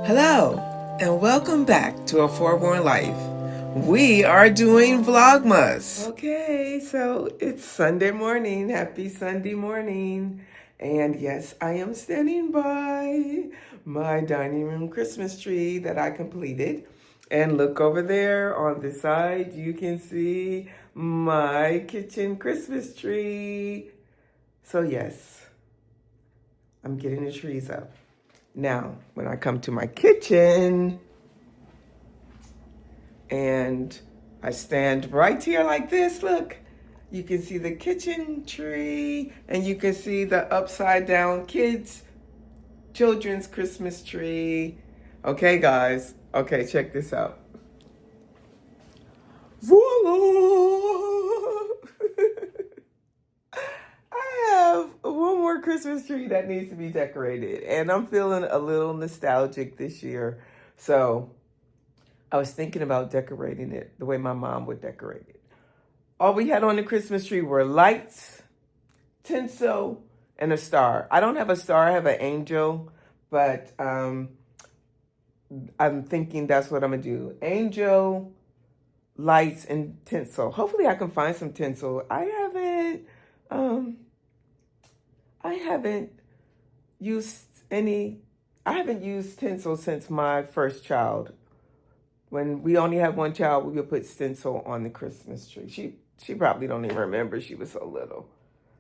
Hello, and welcome back to A Forewarned Life. We are doing Vlogmas. Okay, so it's Sunday morning. Happy Sunday morning. And yes, I am standing by my dining room Christmas tree that I completed. And look over there on the side, you can see my kitchen Christmas tree. So yes, I'm getting the trees up. Now, when I come to my kitchen and I stand right here like this, look, you can see the kitchen tree and you can see the upside down children's Christmas tree. Okay, guys. Okay, check this out. Voila! I have one more Christmas tree that needs to be decorated, and I'm feeling a little nostalgic this year. So I was thinking about decorating it the way my mom would decorate it. All we had on the Christmas tree were lights, tinsel, and a star. I don't have a star, I have an angel, but I'm thinking that's what I'm gonna do. Angel, lights, and tinsel. Hopefully I can find some tinsel. I haven't used tinsel since my first child. When we only had one child, we would put tinsel on the Christmas tree. She probably don't even remember, she was so little.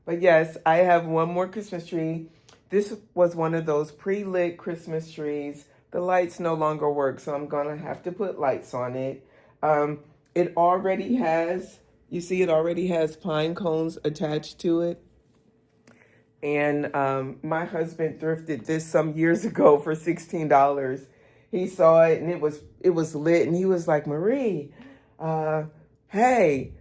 But yes, I have one more Christmas tree. This was one of those pre-lit Christmas trees. The lights no longer work, so I'm gonna have to put lights on it. It already has, you see it already has pine cones attached to it. And my husband thrifted this some years ago for $16. He saw it and it was lit, and he was like, Marie, hey,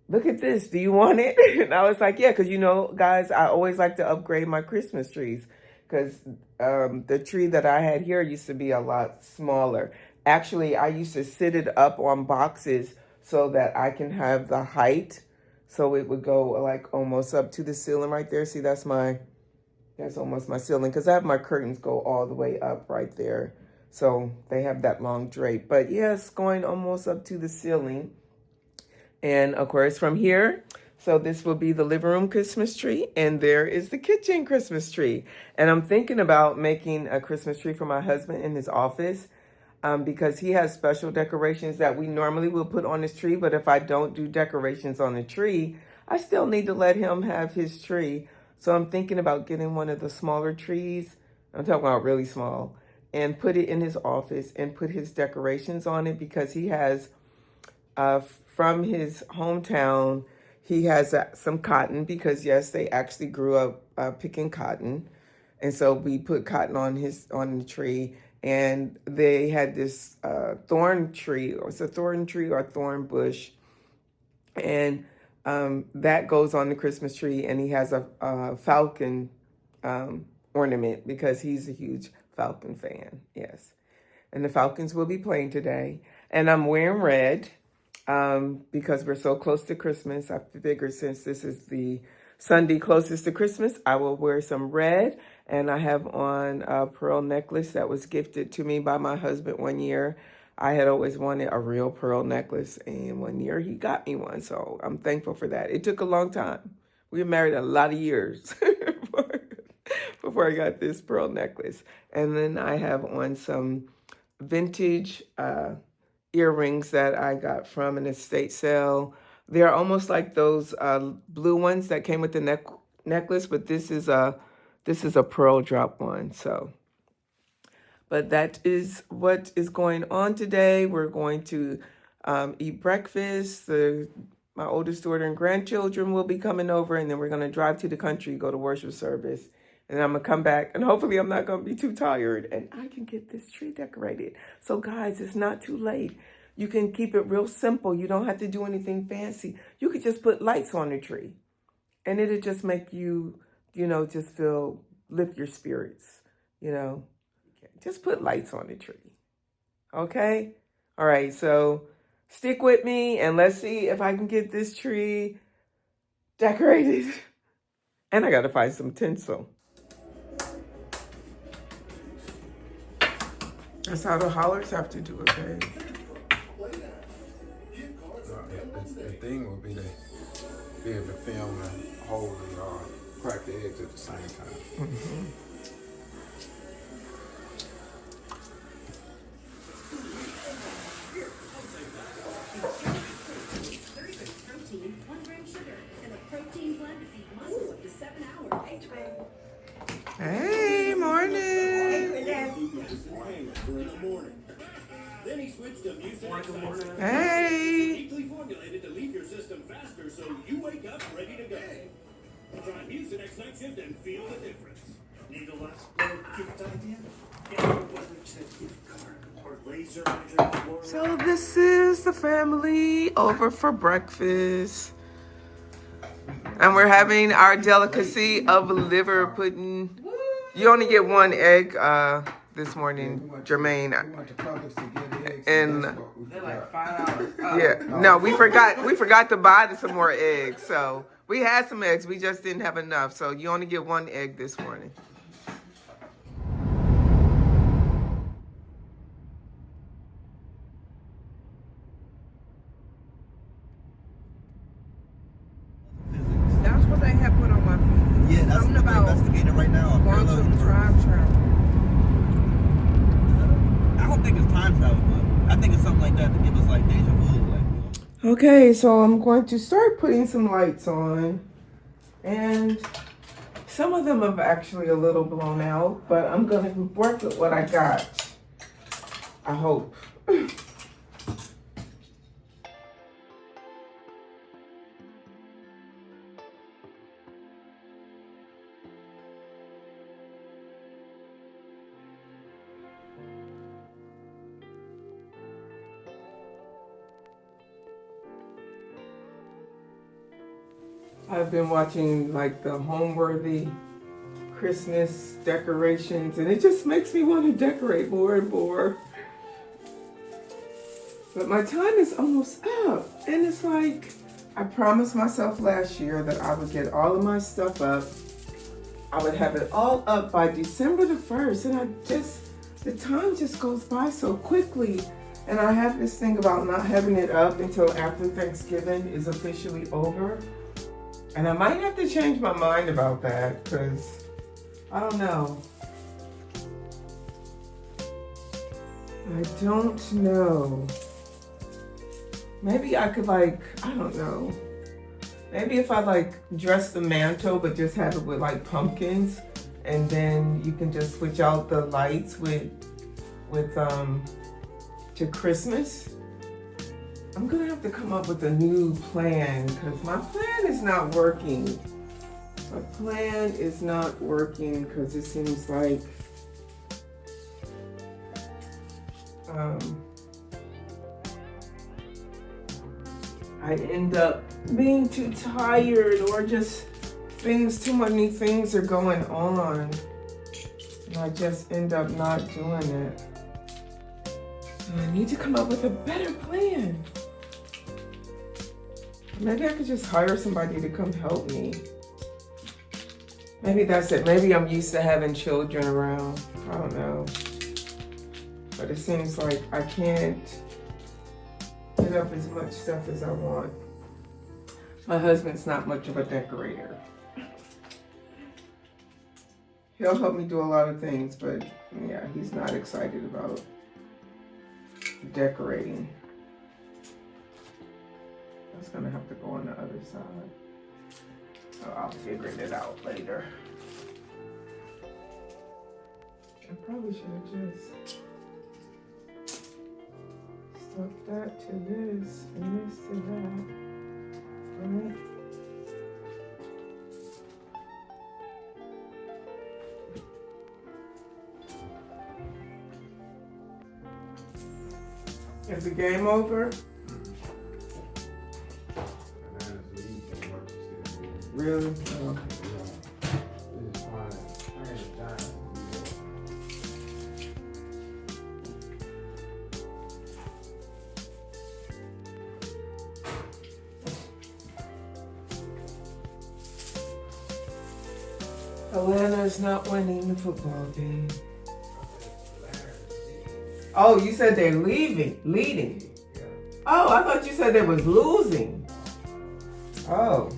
look at this. Do you want it? And I was like, yeah, because you know, guys, I always like to upgrade my Christmas trees because the tree that I had here used to be a lot smaller. Actually, I used to sit it up on boxes so that I can have the height. So it would go like almost up to the ceiling right there. See, that's almost my ceiling because I have my curtains go all the way up right there. So they have that long drape. But yes, going almost up to the ceiling. And of course from here, so this will be the living room Christmas tree. And there is the kitchen Christmas tree. And I'm thinking about making a Christmas tree for my husband in his office. Because he has special decorations that we normally will put on his tree. But if I don't do decorations on the tree, I still need to let him have his tree. So I'm thinking about getting one of the smaller trees. I'm talking about really small. And put it in his office and put his decorations on it because he has, from his hometown, he has some cotton because yes, they actually grew up picking cotton. And so we put cotton on the tree. And they had this thorn tree, or it's a thorn tree or thorn bush. And that goes on the Christmas tree. And he has a falcon ornament because he's a huge Falcon fan. Yes. And the Falcons will be playing today. And I'm wearing red because we're so close to Christmas. I figured since this is the Sunday closest to Christmas, I will wear some red. And I have on a pearl necklace that was gifted to me by my husband one year. I had always wanted a real pearl necklace, and one year he got me one. So I'm thankful for that. It took a long time. We were married a lot of years before I got this pearl necklace. And then I have on some vintage earrings that I got from an estate sale. They're almost like those blue ones that came with the necklace, but this is a pearl drop one. So, but that is what is going on today. We're going to eat breakfast. My oldest daughter and grandchildren will be coming over, and then we're going to drive to the country, go to worship service. And I'm going to come back, and hopefully I'm not going to be too tired, and I can get this tree decorated. So guys, it's not too late. You can keep it real simple. You don't have to do anything fancy. You could just put lights on the tree, and it'll just make you, just lift your spirits, Just put lights on the tree, okay? All right, so stick with me, and let's see if I can get this tree decorated. And I gotta find some tinsel. That's how the hollers have to do it, babe. The thing would be to be able to film and hold and crack the eggs at the same time. Mm-hmm. Hey, morning. Then he switched to music. Hey. Uniquely formulated to leave your system faster so you wake up ready to go. Try Mucinex night shift and feel the difference. Need a last little gift idea? Whether it's a gift card or laser measure. So this is the family over for breakfast. And we're having our delicacy of liver pudding. You only get one egg this morning, Jermaine. We went to Publix to get eggs. And They're like $5. Oh. yeah, no, we forgot to buy some more eggs. So we had some eggs, we just didn't have enough. So you only get one egg this morning. That's what they have put on my feet. Yeah, that's something what they're about investigating right now. quantum time travel. I don't think it's time travel, but I think it's something like that to give us like deja vu. Like, Okay, so I'm going to start putting some lights on, and some of them have actually a little blown out, but I'm gonna work with what I got. I hope. I've been watching like the Homeworthy Christmas decorations, and it just makes me want to decorate more and more. But my time is almost up, and it's like I promised myself last year that I would get all of my stuff up. I would have it all up by December the 1st, and the time just goes by so quickly. And I have this thing about not having it up until after Thanksgiving is officially over. And I might have to change my mind about that, because I don't know. I don't know. Maybe I could I don't know. Maybe if I dress the mantle but just have it with pumpkins, and then you can just switch out the lights to Christmas. I'm gonna have to come up with a new plan, because my plan is not working. My plan is not working because it seems like I end up being too tired, or just too many things are going on, and I just end up not doing it. So I need to come up with a better plan. Maybe I could just hire somebody to come help me. Maybe that's it. Maybe I'm used to having children around. I don't know. But it seems like I can't get up as much stuff as I want. My husband's not much of a decorator. He'll help me do a lot of things, but yeah, he's not excited about decorating. That's gonna have to go on the other side. So I'll figure it out later. I probably should have just stuck that to this and this to that. Right? Is the game over? Really? Oh. Atlanta is not winning the football game. Oh, you said they're leading. Oh, I thought you said they was losing. Oh.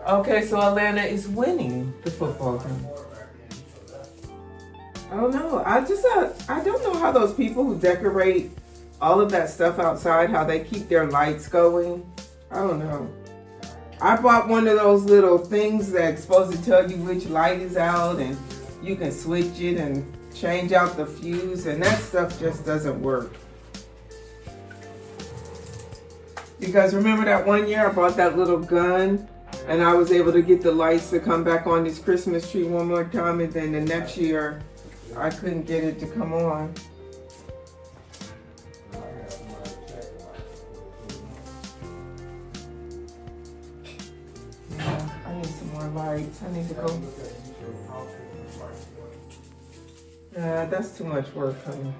Okay, so Atlanta is winning the football game. I don't know. I don't know how those people who decorate all of that stuff outside, how they keep their lights going. I don't know. I bought one of those little things that's supposed to tell you which light is out, and you can switch it and change out the fuse, and that stuff just doesn't work. Because remember that one year I bought that little gun and I was able to get the lights to come back on this Christmas tree one more time, and then the next year I couldn't get it to come on. Yeah, I need some more lights. I need to go. That's too much work, honey.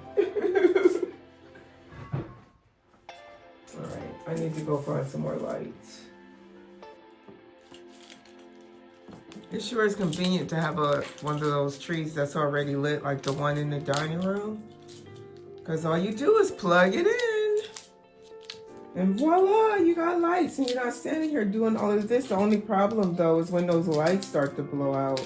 Alright, I need to go find some more lights. It sure is convenient to have one of those trees that's already lit, like the one in the dining room. Because all you do is plug it in. And voila, you got lights, and you're not standing here doing all of this. The only problem, though, is when those lights start to blow out.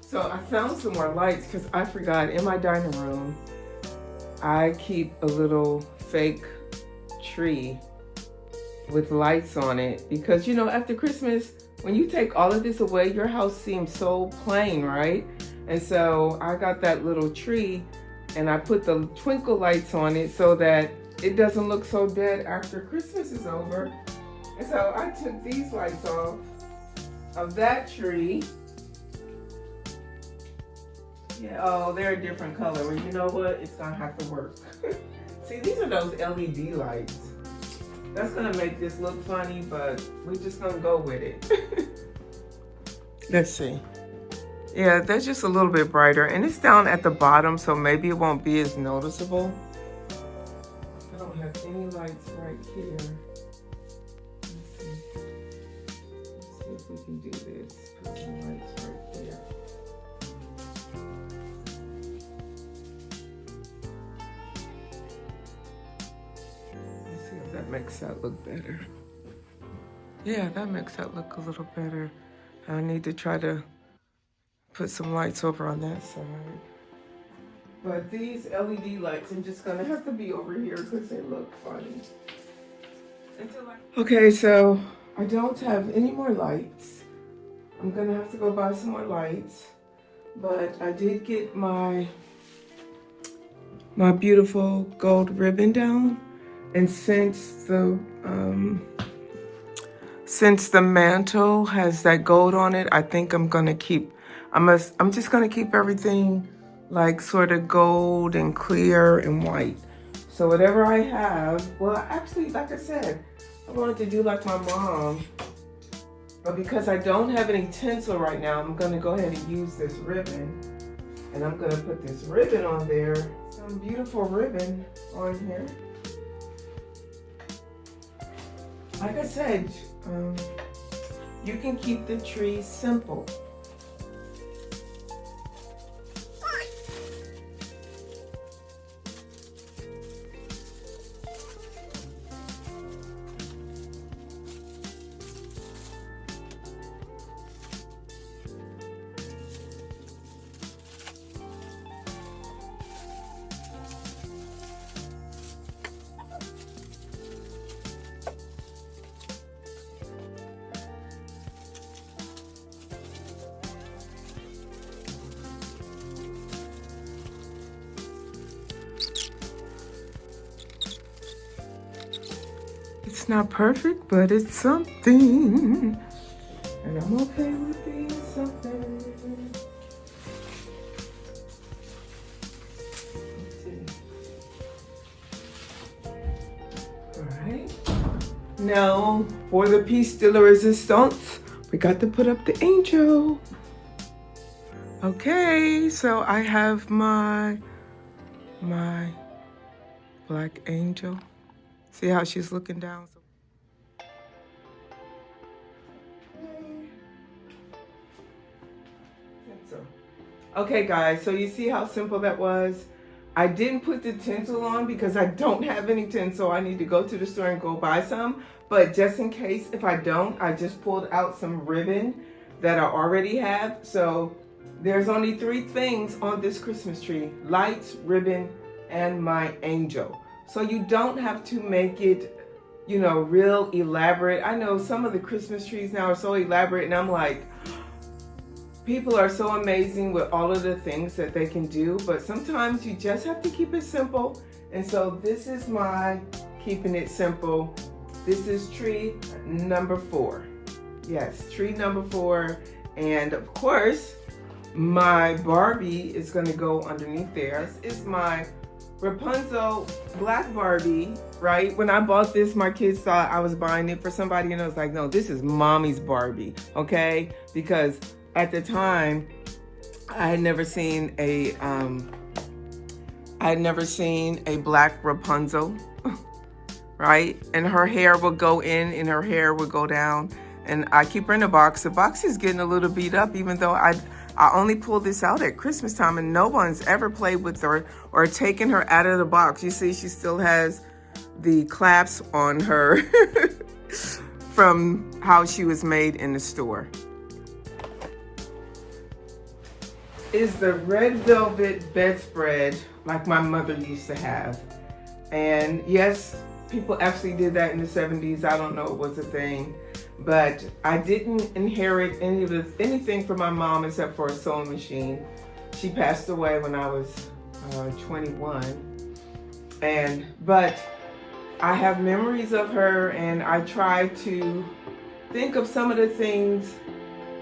So I found some more lights because I forgot in my dining room, I keep a little fake tree with lights on it because, you know, after Christmas, when you take all of this away, your house seems so plain, right? And so I got that little tree and I put the twinkle lights on it so that it doesn't look so dead after Christmas is over. And so I took these lights off of that tree. Yeah, oh, they're a different color. Well, you know what? It's gonna have to work. See, these are those LED lights. That's gonna make this look funny, but we're just gonna go with it. Let's see. Yeah, they're just a little bit brighter, and it's down at the bottom, so maybe it won't be as noticeable. I don't have any lights right here. Let's see if we can do this. Put some lights right here. That makes that look better. Yeah, that makes that look a little better. I need to try to put some lights over on that side. But these LED lights, I'm just gonna have to be over here because they look funny. Okay, so I don't have any more lights. I'm gonna have to go buy some more lights. But I did get my beautiful gold ribbon down. And since the mantle has that gold on it, I think I'm gonna keep. I'm just gonna keep everything like sort of gold and clear and white. So whatever I have, well, actually, like I said, I wanted to do like my mom, but because I don't have any tinsel right now, I'm gonna go ahead and use this ribbon, and I'm gonna put this ribbon on there. Some beautiful ribbon on here. Like I said, you can keep the tree simple. It's not perfect, but it's something. And I'm okay with being something. Let's see. Alright. Now, for the piece de la resistance, we got to put up the angel. Okay, so I have my black angel. See how she's looking down? Okay guys, so you see how simple that was? I didn't put the tinsel on because I don't have any tinsel. I need to go to the store and go buy some. But just in case, if I don't, I just pulled out some ribbon that I already have. So there's only 3 things on this Christmas tree: lights, ribbon, and my angel. So you don't have to make it, you know, real elaborate. I know some of the Christmas trees now are so elaborate, and I'm like, people are so amazing with all of the things that they can do, but sometimes you just have to keep it simple. And so this is my keeping it simple. This is tree number 4. Yes, tree number 4. And of course, my Barbie is gonna go underneath there. This is my Rapunzel Black Barbie, right? When I bought this, my kids thought I was buying it for somebody, and I was like, no, this is mommy's Barbie, okay? Because at the time, I had never seen a black Rapunzel, right? And her hair would go in and her hair would go down. And I keep her in a box. The box is getting a little beat up, even though I only pulled this out at Christmas time, and no one's ever played with her or taken her out of the box. You see, she still has the clasps on her from how she was made in the store. Is the red velvet bedspread like my mother used to have. And yes, people actually did that in the 70s. I don't know it was a thing. But I didn't inherit anything from my mom except for a sewing machine. She passed away when I was 21. But I have memories of her, and I try to think of some of the things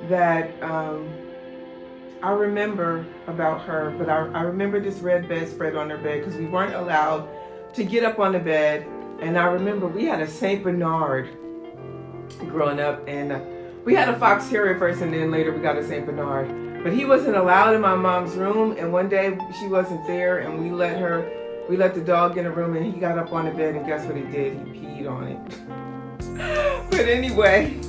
that I remember about her. But I remember this red bedspread on her bed because we weren't allowed to get up on the bed. And I remember we had a Saint Bernard growing up, and we had a fox terrier first, and then later we got a Saint Bernard. But he wasn't allowed in my mom's room, and one day she wasn't there, and we let the dog in the room, and he got up on the bed, and guess what he did? He peed on it. But anyway,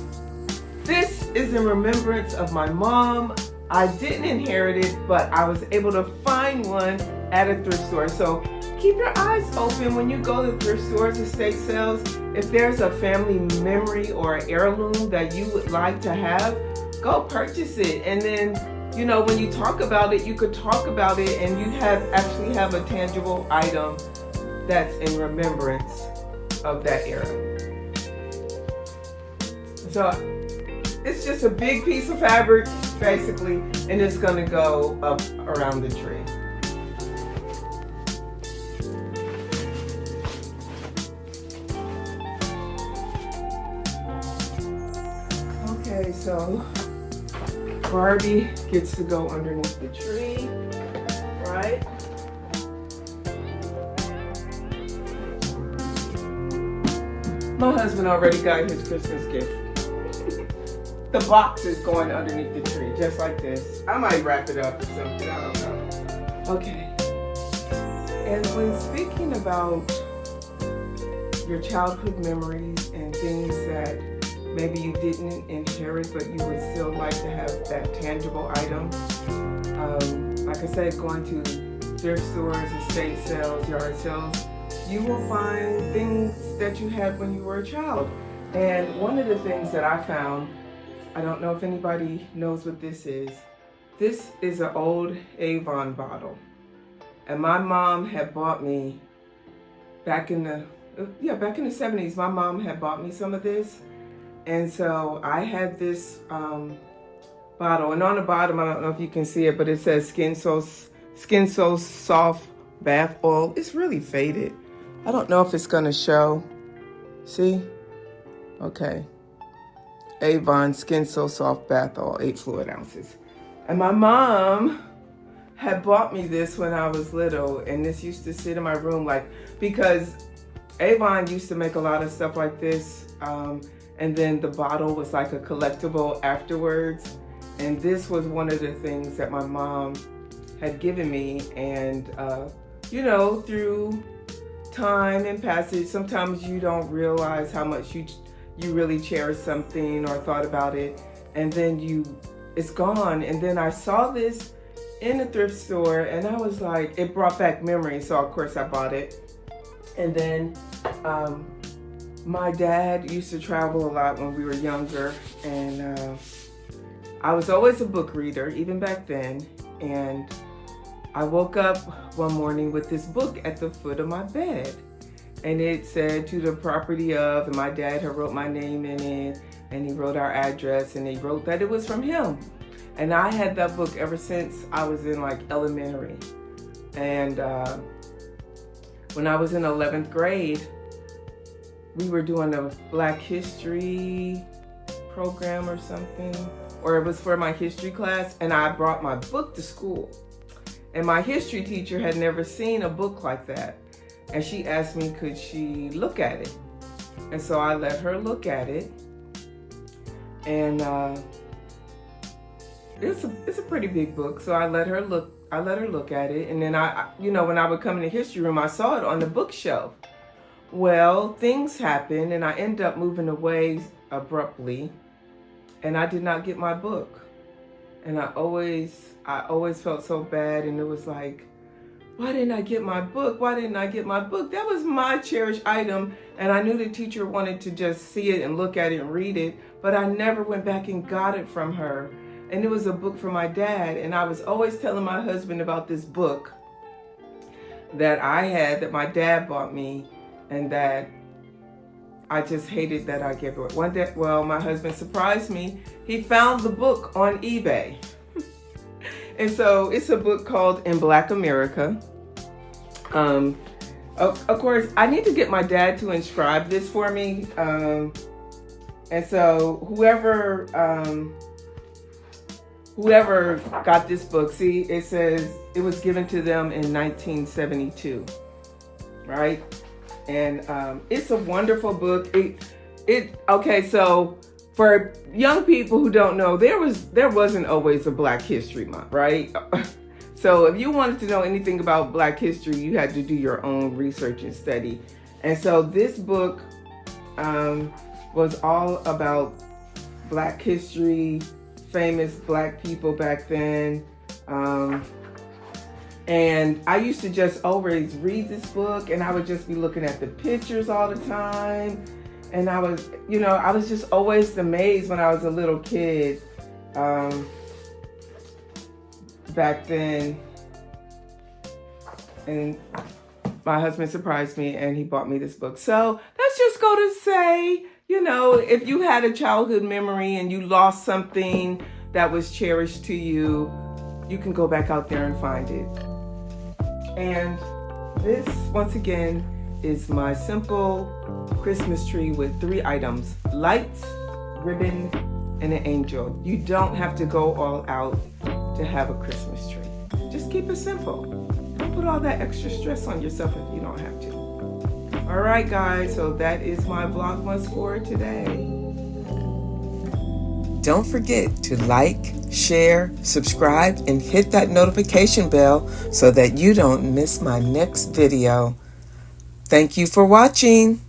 this is in remembrance of my mom. I didn't inherit it, but I was able to find one at a thrift store. So keep your eyes open when you go to thrift stores, estate sales. If there's a family memory or an heirloom that you would like to have, go purchase it. And then, you know, when you talk about it, you could talk about it and you actually have a tangible item that's in remembrance of that era. So it's just a big piece of fabric, basically, and it's gonna go up around the tree. Okay, so Barbie gets to go underneath the tree, right? My husband already got his Christmas gift. The box is going underneath the tree, just like this. I might wrap it up or something, I don't know. Okay. And when speaking about your childhood memories and things that maybe you didn't inherit, but you would still like to have that tangible item. Like I said, going to thrift stores, estate sales, yard sales, you will find things that you had when you were a child. And one of the things that I found, I don't know if anybody knows what this is. This is an old Avon bottle. And my mom had bought me back in the 70s, my mom had bought me some of this. And so I had this bottle, and on the bottom, I don't know if you can see it, but it says Skin So Soft Bath Oil. It's really faded. I don't know if it's gonna show. See? Okay. Avon Skin So Soft Bath Oil, 8 fluid ounces. And my mom had bought me this when I was little, and this used to sit in my room, like, because Avon used to make a lot of stuff like this, and then the bottle was like a collectible afterwards. And this was one of the things that my mom had given me. And, you know, through time and passage, sometimes you don't realize how much you really cherish something or thought about it. And then it's gone. And then I saw this in a thrift store, and I was like, it brought back memories. So, of course, I bought it. And then my dad used to travel a lot when we were younger, and I was always a book reader, even back then. And I woke up one morning with this book at the foot of my bed, and it said, to the property of, and my dad had wrote my name in it, and he wrote our address, and he wrote that it was from him. And I had that book ever since I was in like elementary. And when I was in 11th grade, we were doing a Black History program or something, or it was for my history class, and I brought my book to school. And my history teacher had never seen a book like that. And she asked me, could she look at it? And so I let her look at it. And it's a pretty big book. So I let her look at it. And then I, you know, when I would come in the history room, I saw it on the bookshelf. Well, things happened, and I ended up moving away abruptly, and I did not get my book. And I always felt so bad, and it was like, why didn't I get my book? Why didn't I get my book? That was my cherished item, and I knew the teacher wanted to just see it and look at it and read it, but I never went back and got it from her. And it was a book from my dad, and I was always telling my husband about this book that I had, that my dad bought me, and that I just hated that I gave it. One day, well, my husband surprised me. He found the book on eBay. And so it's a book called In Black America. Of course, I need to get my dad to inscribe this for me. And so whoever got this book, see, it says it was given to them in 1972, right? And it's a wonderful book. Okay, so for young people who don't know, there wasn't always a Black History Month, right? So if you wanted to know anything about Black history, you had to do your own research and study. And so this book was all about Black history, famous Black people back then. And I used to just always read this book, and I would just be looking at the pictures all the time. And I was just always amazed when I was a little kid back then. And my husband surprised me, and he bought me this book. So let's just go to say, you know, if you had a childhood memory and you lost something that was cherished to you, you can go back out there and find it. And this, once again, is my simple Christmas tree with 3 items: lights, ribbon, and an angel. You don't have to go all out to have a Christmas tree. Just keep it simple. Don't put all that extra stress on yourself if you don't have to. All right, guys, so that is my Vlogmas for today. Don't forget to like, share, subscribe, and hit that notification bell so that you don't miss my next video. Thank you for watching.